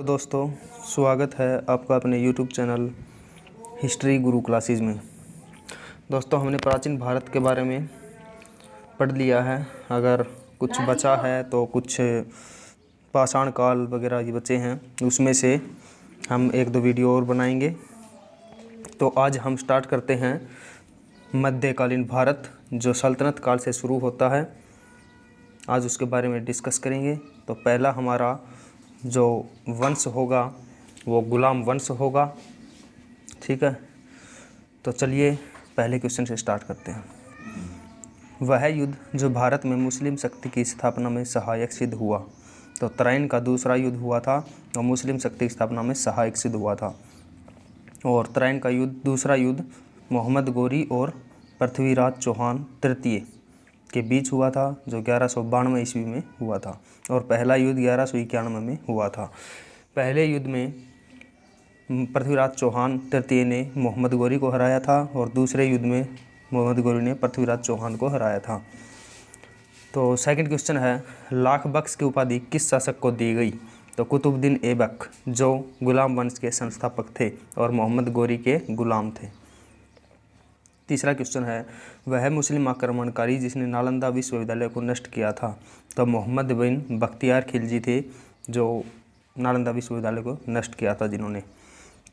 दोस्तों, स्वागत है आपका अपने YouTube चैनल हिस्ट्री गुरु क्लासेस में। दोस्तों, हमने प्राचीन भारत के बारे में पढ़ लिया है। अगर कुछ बचा है तो कुछ पाषाण काल वगैरह ये बचे हैं, उसमें से हम एक दो वीडियो और बनाएंगे। तो आज हम स्टार्ट करते हैं मध्यकालीन भारत, जो सल्तनत काल से शुरू होता है। आज उसके बारे में डिस्कस करेंगे। तो पहला हमारा जो वंश होगा वो गुलाम वंश होगा। ठीक है, तो चलिए पहले क्वेश्चन से स्टार्ट करते हैं। वह युद्ध जो भारत में मुस्लिम शक्ति की स्थापना में सहायक सिद्ध हुआ। तो तराइन का दूसरा युद्ध हुआ था और मुस्लिम शक्ति की स्थापना में सहायक सिद्ध हुआ था। और तराइन का युद्ध, दूसरा युद्ध मोहम्मद गोरी और पृथ्वीराज चौहान तृतीय के बीच हुआ था, जो 1192 ईस्वी में हुआ था। और पहला युद्ध 1191 में हुआ था। पहले युद्ध में पृथ्वीराज चौहान तृतीय ने मोहम्मद गोरी को हराया था और दूसरे युद्ध में मोहम्मद गोरी ने पृथ्वीराज चौहान को हराया था। तो सेकंड क्वेश्चन है, लाख बख्श की उपाधि किस शासक को दी गई। तो कुतुबुद्दीन ऐबक, जो गुलाम वंश के संस्थापक थे और मोहम्मद गोरी के गुलाम थे। तीसरा क्वेश्चन है, वह मुस्लिम आक्रमणकारी जिसने नालंदा विश्वविद्यालय को नष्ट किया था। तो मोहम्मद बिन बख्तियार खिलजी थे, जो नालंदा विश्वविद्यालय को नष्ट किया था जिन्होंने।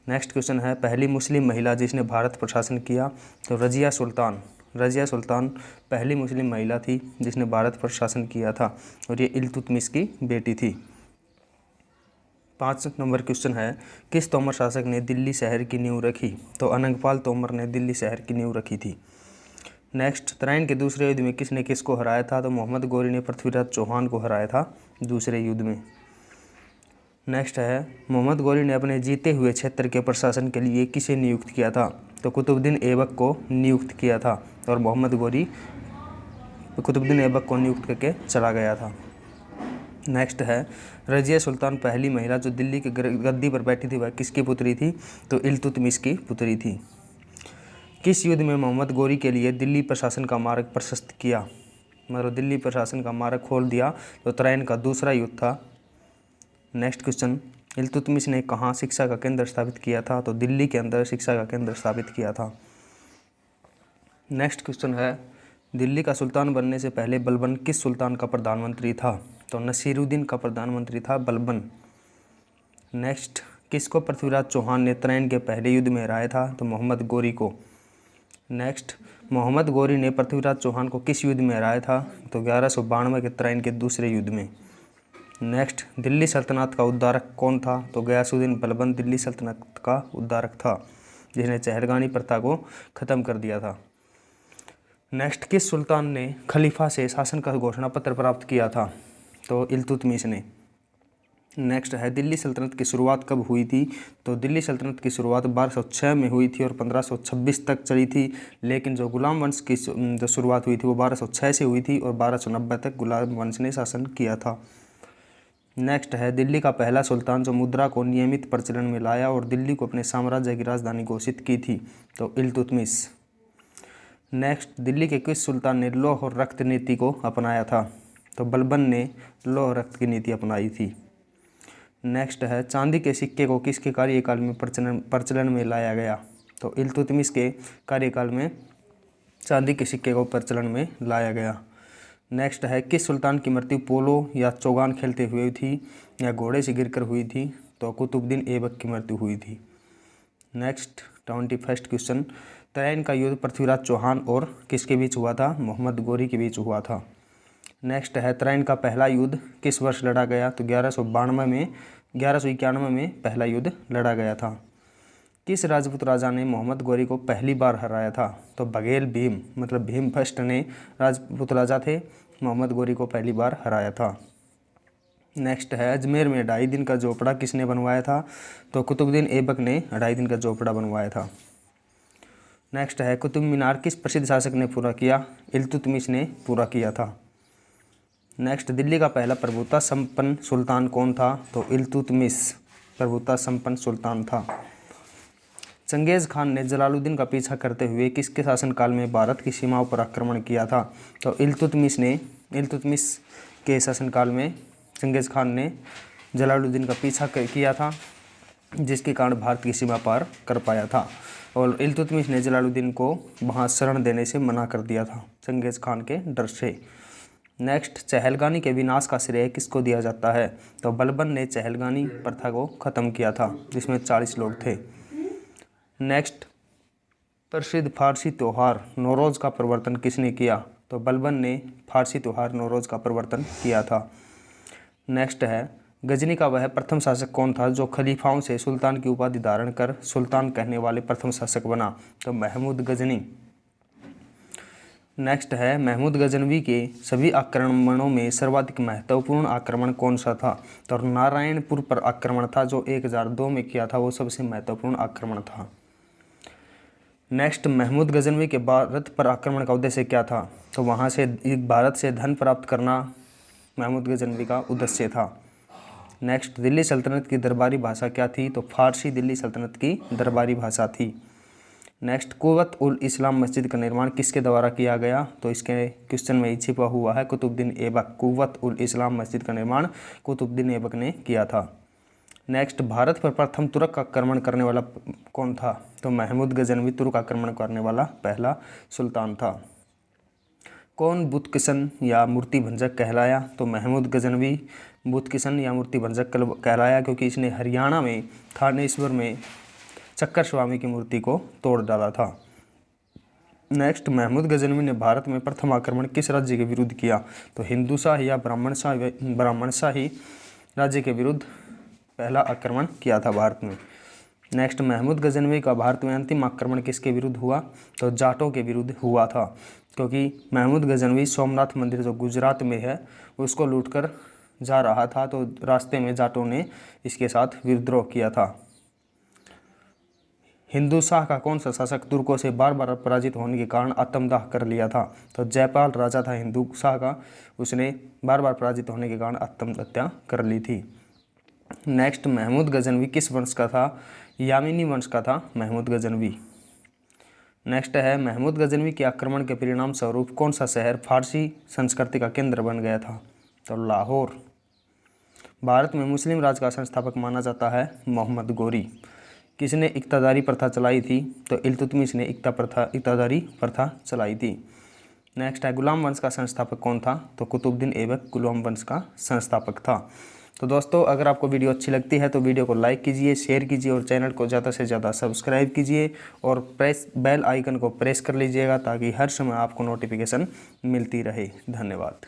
नेक्स्ट क्वेश्चन है, पहली मुस्लिम महिला जिसने भारत पर शासन किया। तो रजिया सुल्तान पहली मुस्लिम महिला थी जिसने भारत पर शासन किया था और ये इल्तुतमिश की बेटी थी। 5 नंबर क्वेश्चन है, किस तोमर शासक ने दिल्ली शहर की नींव रखी। तो अनंगपाल तोमर ने दिल्ली शहर की नींव रखी थी। नेक्स्ट, तराइन के दूसरे युद्ध में किसने किसको हराया था। तो मोहम्मद गोरी ने पृथ्वीराज चौहान को हराया था दूसरे युद्ध में। नेक्स्ट है, मोहम्मद गोरी ने अपने जीते हुए क्षेत्र के प्रशासन के लिए किसे नियुक्त किया था। तो कुतुबुद्दीन ऐबक को नियुक्त किया था और मोहम्मद गोरी कुतुबुद्दीन ऐबक को नियुक्त करके चला गया था। नेक्स्ट है, रजिया सुल्तान पहली महिला जो दिल्ली की गद्दी पर बैठी थी, वह किसकी पुत्री थी। तो इल्तुतमिश की पुत्री थी। किस युद्ध में मोहम्मद गोरी के लिए दिल्ली प्रशासन का मार्ग प्रशस्त किया, मतलब दिल्ली प्रशासन का मार्ग खोल दिया। तो तराइन का दूसरा युद्ध था। नेक्स्ट क्वेश्चन, इल्तुतमिश ने कहाँ शिक्षा का केंद्र स्थापित किया था। तो दिल्ली के अंदर शिक्षा का केंद्र स्थापित किया था। नेक्स्ट क्वेश्चन है, दिल्ली का सुल्तान बनने से पहले बलबन किस सुल्तान का प्रधानमंत्री था। तो नसीरुद्दीन का प्रधानमंत्री था बलबन। नेक्स्ट, किसको पृथ्वीराज चौहान ने तराइन के पहले युद्ध में हराया था। तो मोहम्मद गोरी को। नेक्स्ट, मोहम्मद गोरी ने पृथ्वीराज चौहान को किस युद्ध में हराया था। तो 1192 के तराइन के दूसरे युद्ध में। नेक्स्ट, दिल्ली सल्तनत का उद्धारक कौन था। तो गयासुद्दीन बलबन दिल्ली सल्तनत का उद्धारक था, जिसने चहलगानी प्रथा को ख़त्म कर दिया था। नेक्स्ट, किस सुल्तान ने खलीफा से शासन का घोषणा पत्र प्राप्त किया था। तो इल्तुतमिश ने। नेक्स्ट है, दिल्ली सल्तनत की शुरुआत कब हुई थी। तो दिल्ली सल्तनत की शुरुआत 1206 में हुई थी और 1526 तक चली थी। लेकिन जो गुलाम वंश की जो शुरुआत हुई थी वो 1206 से हुई थी और 1290 तक गुलाम वंश ने शासन किया था। नेक्स्ट है, दिल्ली का पहला सुल्तान जो मुद्रा को नियमित प्रचलन में लाया और दिल्ली को अपने साम्राज्य की राजधानी घोषित की थी। तो इल्तुतमिश। नेक्स्ट, दिल्ली के किस सुल्तान ने लौह और रक्त नीति को अपनाया था। तो बलबन ने लौह रक्त की नीति अपनाई थी। नेक्स्ट है, चांदी के सिक्के को किसके कार्यकाल में प्रचलन में लाया गया। तो इल्तुतमिश के कार्यकाल में चांदी के सिक्के को प्रचलन में लाया गया। नेक्स्ट है, किस सुल्तान की मृत्यु पोलो या चौगान खेलते हुए थी या घोड़े से गिरकर हुई थी। तो कुतुबुद्दीन ऐबक की मृत्यु हुई थी। नेक्स्ट 21st क्वेश्चन, तराइन का युद्ध पृथ्वीराज चौहान और किसके बीच हुआ था। मोहम्मद गोरी के बीच हुआ था। नेक्स्ट है, तराइन का पहला युद्ध किस वर्ष लड़ा गया। तो 1191 में पहला युद्ध लड़ा गया था। किस राजपूत राजा ने मोहम्मद गोरी को पहली बार हराया था। तो बघेल भीम, मतलब भीम फर्स्ट ने राजपूत राजा थे, मोहम्मद गोरी को पहली बार हराया था। नेक्स्ट है, अजमेर में 2.5 दिन का झोपड़ा किसने बनवाया था। तो कुतुबुद्दीन ऐबक ने 2.5 दिन का झोपड़ा बनवाया था। नेक्स्ट है, कुतुब मीनार किस प्रसिद्ध शासक ने पूरा किया। इल्तुतमिश ने पूरा किया था। नेक्स्ट, दिल्ली का पहला प्रभुता संपन्न सुल्तान कौन था। तो इल्तुतमिश प्रभुता संपन्न सुल्तान था। चंगेज़ खान ने जलालुद्दीन का पीछा करते हुए किसके शासनकाल में भारत की सीमाओं पर आक्रमण किया था। तो इल्तुतमिश के शासनकाल में चंगेज़ खान ने जलालुद्दीन का पीछा किया था, जिसके कारण भारत की सीमा पार कर पाया था। और इल्तुतमिश ने जलालुद्दीन को वहाँ शरण देने से मना कर दिया था चंगेज़ खान के डर से। नेक्स्ट, चहलगानी के विनाश का श्रेय किसको दिया जाता है? तो बलबन ने चहलगानी प्रथा को ख़त्म किया था, जिसमें 40 लोग थे। नेक्स्ट, प्रसिद्ध फारसी त्यौहार नौरोज़ का प्रवर्तन किसने किया? तो बलबन ने फारसी त्यौहार नौरोज़ का प्रवर्तन किया था। नेक्स्ट है, गजनी का वह प्रथम शासक कौन था जो खलीफाओं से सुल्तान की उपाधि धारण कर सुल्तान कहने वाले प्रथम शासक बना? तो महमूद गजनी। नेक्स्ट है, महमूद गजनवी के सभी आक्रमणों में सर्वाधिक महत्वपूर्ण आक्रमण कौन सा था? तो नारायणपुर पर आक्रमण था जो 1002 में किया था, वो सबसे महत्वपूर्ण आक्रमण था। नेक्स्ट, महमूद गजनवी के भारत पर आक्रमण का उद्देश्य क्या था? तो वहाँ से भारत से धन प्राप्त करना महमूद गजनवी का उद्देश्य था। नेक्स्ट, दिल्ली सल्तनत की दरबारी भाषा क्या थी? तो फारसी दिल्ली सल्तनत की दरबारी भाषा थी। नेक्स्ट, कुव्वत उल इस्लाम मस्जिद का निर्माण किसके द्वारा किया गया? तो इसके क्वेश्चन में ही छिपा हुआ है कुतुबुद्दीन ऐबक। कुव्वत उल इस्लाम मस्जिद का निर्माण कुतुबुद्दीन ऐबक ने किया था। नेक्स्ट, भारत पर प्रथम तुर्क आक्रमण करने वाला कौन था? तो महमूद गजनवी तुर्क आक्रमण करने वाला पहला सुल्तान था। कौन बुत किशन या मूर्ति भंजक कहलाया? तो महमूद गजनवी बुत किशन या मूर्ति भंजक कहलाया, क्योंकि इसने हरियाणा में थानेश्वर में चक्कर स्वामी की मूर्ति को तोड़ डाला था। नेक्स्ट, महमूद गजनवी ने भारत में प्रथम आक्रमण किस राज्य के विरुद्ध किया? तो हिंदू शाह या ब्राह्मण शाही राज्य के विरुद्ध पहला आक्रमण किया था भारत में। नेक्स्ट, महमूद गजनवी का भारत में अंतिम आक्रमण किसके विरुद्ध हुआ? तो जाटों के विरुद्ध हुआ था, क्योंकि महमूद गजनवी सोमनाथ मंदिर जो गुजरात में है उसको लूटकर जा रहा था, तो रास्ते में जाटों ने इसके साथ विद्रोह किया था। हिंदू शाह का कौन सा शासक तुर्कों से बार बार पराजित होने के कारण आत्मदाह कर लिया था? तो जयपाल राजा था हिंदू शाह का, उसने बार बार पराजित होने के कारण आत्महत्या कर ली थी। नेक्स्ट, महमूद गजनवी किस वंश का था? यामिनी वंश का था महमूद गजनवी। नेक्स्ट है, महमूद गजनवी के आक्रमण के परिणाम स्वरूप कौन सा शहर फारसी संस्कृति का केंद्र बन गया था? तो लाहौर। भारत में मुस्लिम राज का संस्थापक माना जाता है मोहम्मद गोरी। किसने इक्तादारी प्रथा चलाई थी? तो इल्तुतमिश ने इक्तादारी प्रथा चलाई थी। नेक्स्ट है, गुलाम वंश का संस्थापक कौन था? तो कुतुबुद्दीन ऐबक गुलाम वंश का संस्थापक था। तो दोस्तों, अगर आपको वीडियो अच्छी लगती है तो वीडियो को लाइक कीजिए, शेयर कीजिए और चैनल को ज़्यादा से ज़्यादा सब्सक्राइब कीजिए और बेल आइकन को प्रेस कर लीजिएगा, ताकि हर समय आपको नोटिफिकेशन मिलती रहे। धन्यवाद।